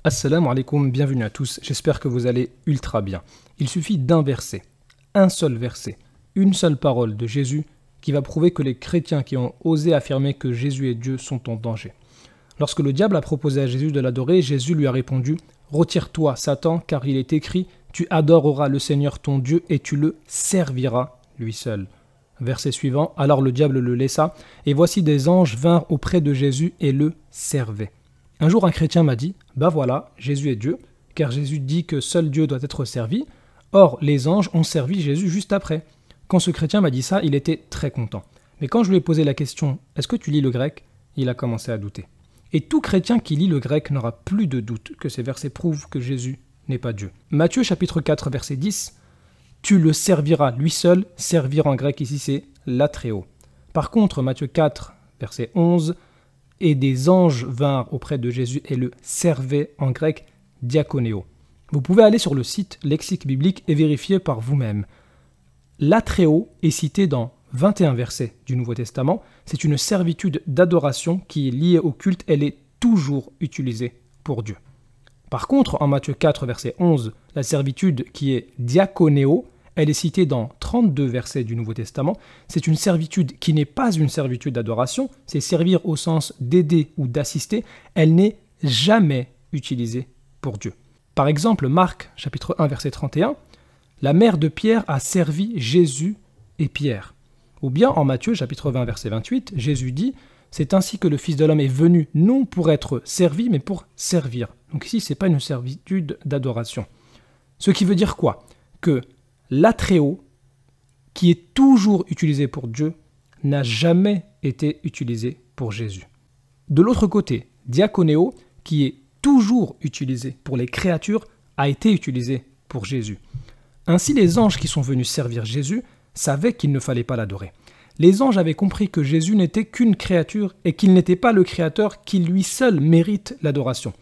Assalamu alaikum, bienvenue à tous, j'espère que vous allez ultra bien. Il suffit d'un verset, un seul verset, une seule parole de Jésus qui va prouver que les chrétiens qui ont osé affirmer que Jésus est Dieu sont en danger. Lorsque le diable a proposé à Jésus de l'adorer, Jésus lui a répondu « Retire-toi, Satan, car il est écrit « Tu adoreras le Seigneur ton Dieu et tu le serviras lui seul ». Verset suivant, alors le diable le laissa, et voici des anges vinrent auprès de Jésus et le servaient. Un jour, un chrétien m'a dit « Bah voilà, Jésus est Dieu, car Jésus dit que seul Dieu doit être servi. Or, les anges ont servi Jésus juste après. » Quand ce chrétien m'a dit ça, il était très content. Mais quand je lui ai posé la question « Est-ce que tu lis le grec ?» il a commencé à douter. Et tout chrétien qui lit le grec n'aura plus de doute que ces versets prouvent que Jésus n'est pas Dieu. Matthieu chapitre 4, verset 10 « Tu le serviras lui seul », servir en grec ici c'est « latréo ». Par contre, Matthieu 4, verset 11 « Et des anges vinrent auprès de Jésus et le servaient en grec diakonéo ». Vous pouvez aller sur le site Lexique biblique et vérifier par vous-même. Latréo est cité dans 21 versets du Nouveau Testament. C'est une servitude d'adoration qui est liée au culte. Elle est toujours utilisée pour Dieu. Par contre, en Matthieu 4, verset 11, la servitude qui est diakonéo, elle est citée dans 32 versets du Nouveau Testament. C'est une servitude qui n'est pas une servitude d'adoration, c'est servir au sens d'aider ou d'assister. Elle n'est jamais utilisée pour Dieu. Par exemple, Marc, chapitre 1, verset 31, « La mère de Pierre a servi Jésus et Pierre ». Ou bien en Matthieu, chapitre 20, verset 28, Jésus dit « C'est ainsi que le Fils de l'homme est venu, non pour être servi, mais pour servir ». Donc ici, ce n'est pas une servitude d'adoration. Ce qui veut dire quoi? Que latréo, qui est toujours utilisé pour Dieu, n'a jamais été utilisé pour Jésus. De l'autre côté, diakonéo, qui est toujours utilisé pour les créatures, a été utilisé pour Jésus. Ainsi, les anges qui sont venus servir Jésus savaient qu'il ne fallait pas l'adorer. Les anges avaient compris que Jésus n'était qu'une créature et qu'il n'était pas le Créateur qui lui seul mérite l'adoration.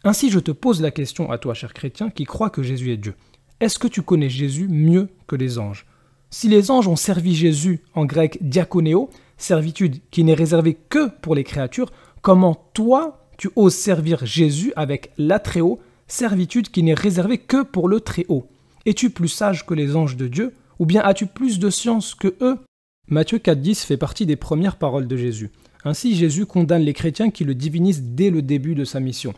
Ainsi, je te pose la question à toi, cher chrétien, qui croit que Jésus est Dieu. Est-ce que tu connais Jésus mieux que les anges? Si les anges ont servi Jésus en grec diakonéo, servitude qui n'est réservée que pour les créatures, comment toi, tu oses servir Jésus avec latréo, servitude qui n'est réservée que pour le Très-Haut? Es-tu plus sage que les anges de Dieu? Ou bien as-tu plus de science que eux? Matthieu 4,10 fait partie des premières paroles de Jésus. Ainsi, Jésus condamne les chrétiens qui le divinisent dès le début de sa mission.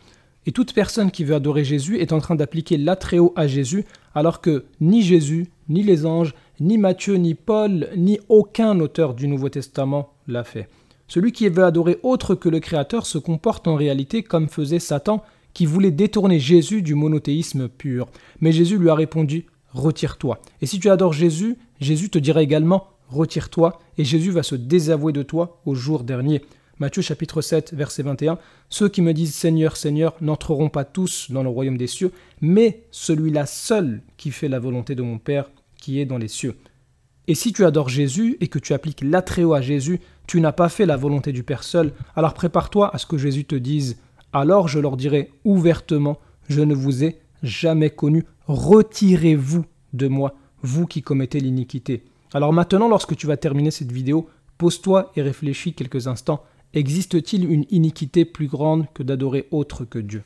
Et toute personne qui veut adorer Jésus est en train d'appliquer latréo à Jésus, alors que ni Jésus, ni les anges, ni Matthieu, ni Paul, ni aucun auteur du Nouveau Testament l'a fait. Celui qui veut adorer autre que le Créateur se comporte en réalité comme faisait Satan, qui voulait détourner Jésus du monothéisme pur. Mais Jésus lui a répondu « Retire-toi ». Et si tu adores Jésus, Jésus te dira également « Retire-toi » et Jésus va se désavouer de toi au jour dernier. Matthieu chapitre 7, verset 21, « Ceux qui me disent « Seigneur, Seigneur » n'entreront pas tous dans le royaume des cieux, mais celui-là seul qui fait la volonté de mon Père qui est dans les cieux. » Et si tu adores Jésus et que tu appliques latréo à Jésus, tu n'as pas fait la volonté du Père seul, alors prépare-toi à ce que Jésus te dise « Alors je leur dirai ouvertement, je ne vous ai jamais connu, retirez-vous de moi, vous qui commettez l'iniquité. » Alors maintenant, lorsque tu vas terminer cette vidéo, pose-toi et réfléchis quelques instants. Existe-t-il une iniquité plus grande que d'adorer autre que Dieu?